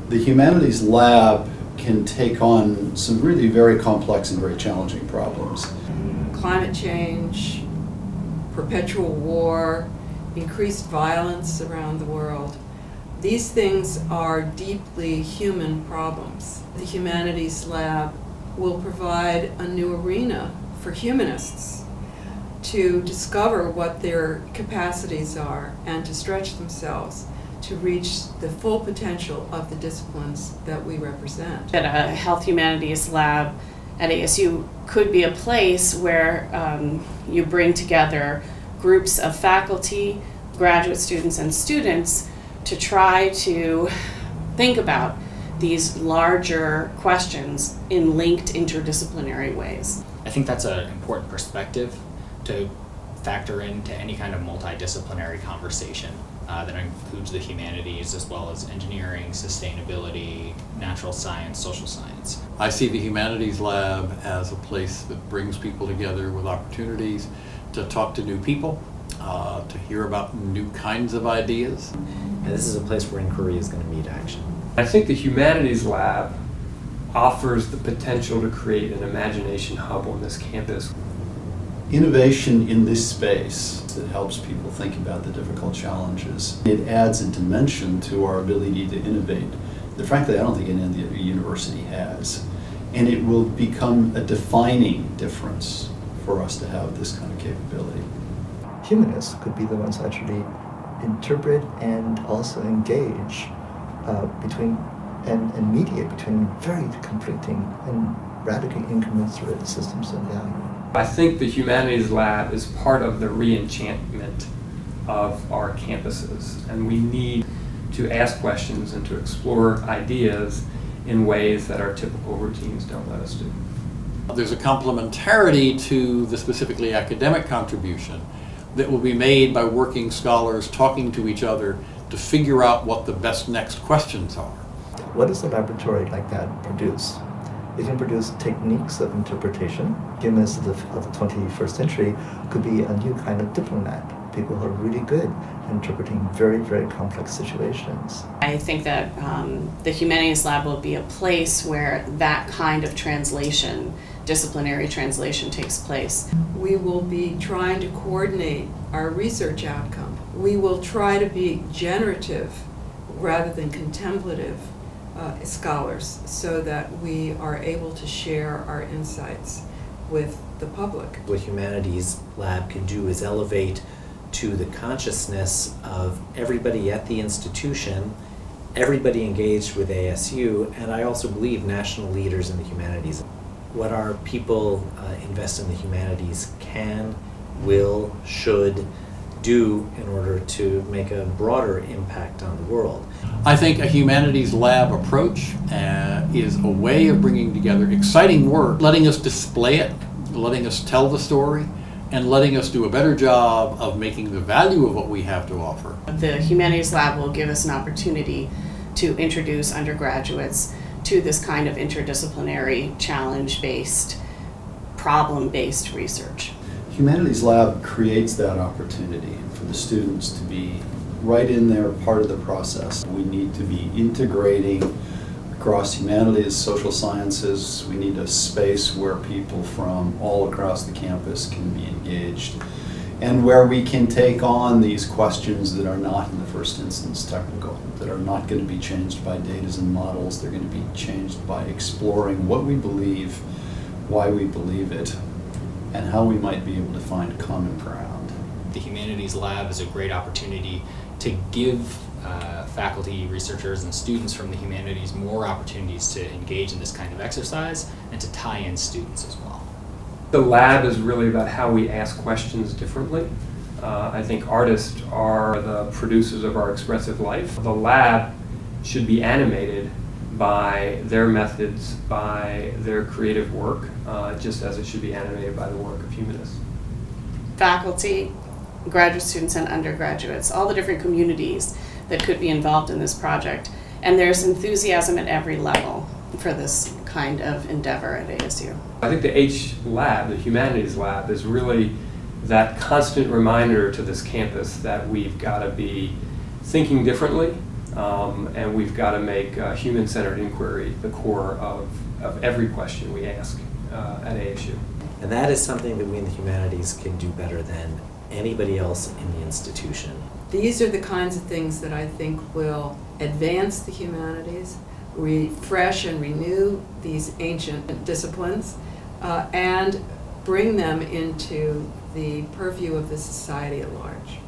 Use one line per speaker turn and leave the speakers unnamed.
The Humanities Lab can take on some really very complex and very challenging problems.
Climate change, perpetual war, increased violence around the world. These things are deeply human problems. The Humanities Lab will provide a new arena for humanists to discover what their capacities are and to stretch themselves to reach the full potential of the disciplines that we represent.
That a health humanities lab at ASU could be a place where you bring together groups of faculty, graduate students, and students to try to think about these larger questions in linked interdisciplinary ways.
I think that's an important perspective to factor into any kind of multidisciplinary conversation that includes the humanities as well as engineering, sustainability, natural science, social science.
I see the Humanities Lab as a place that brings people together with opportunities to talk to new people, to hear about new kinds of ideas.
And this is a place where inquiry is going to meet action.
I think the Humanities Lab offers the potential to create an imagination hub on this campus.
Innovation in this space that helps people think about the difficult challenges. It adds a dimension to our ability to innovate that frankly I don't think any other university has. And it will become a defining difference for us to have this kind of capability.
Humanists could be the ones actually interpret and also engage between and mediate between very conflicting and radically incommensurate systems of value.
I think the Humanities Lab is part of the re-enchantment of our campuses, and we need to ask questions and to explore ideas in ways that our typical routines don't let us do.
There's a complementarity to the specifically academic contribution that will be made by working scholars talking to each other to figure out what the best next questions are.
What does a laboratory like that produce? It can produce techniques of interpretation. Humanists of the 21st century could be a new kind of diplomat, people who are really good at interpreting very, very complex situations.
I think that the Humanities Lab will be a place where that kind of translation, disciplinary translation, takes place.
We will be trying to coordinate our research outcome. We will try to be generative rather than contemplative scholars so that we are able to share our insights with the public.
What Humanities Lab can do is elevate to the consciousness of everybody at the institution, everybody engaged with ASU, and I also believe national leaders in the humanities. What our people invest in the humanities can, will, should do in order to make a broader impact on the world.
I think a Humanities Lab approach is a way of bringing together exciting work, letting us display it, letting us tell the story, and letting us do a better job of making the value of what we have to offer.
The Humanities Lab will give us an opportunity to introduce undergraduates to this kind of interdisciplinary, challenge-based, problem-based research.
Humanities Lab creates that opportunity for the students to be right in there, part of the process. We need to be integrating across humanities, social sciences. We need a space where people from all across the campus can be engaged and where we can take on these questions that are not in the first instance technical, that are not going to be changed by datas and models. They're going to be changed by exploring what we believe, why we believe it, and how we might be able to find common ground.
The Humanities Lab is a great opportunity to give faculty, researchers, and students from the humanities more opportunities to engage in this kind of exercise and to tie in students as well.
The lab is really about how we ask questions differently. I think artists are the producers of our expressive life. The lab should be animated by their methods, by their creative work, just as it should be animated by the work of humanists.
Faculty, graduate students, and undergraduates, all the different communities that could be involved in this project. And there's enthusiasm at every level for this kind of endeavor at ASU.
I think the H Lab, the Humanities Lab, is really that constant reminder to this campus that we've got to be thinking differently, and we've got to make human-centered inquiry the core of every question we ask at ASU.
And that is something that we in the humanities can do better than anybody else in the institution.
These are the kinds of things that I think will advance the humanities, refresh and renew these ancient disciplines, and bring them into the purview of the society at large.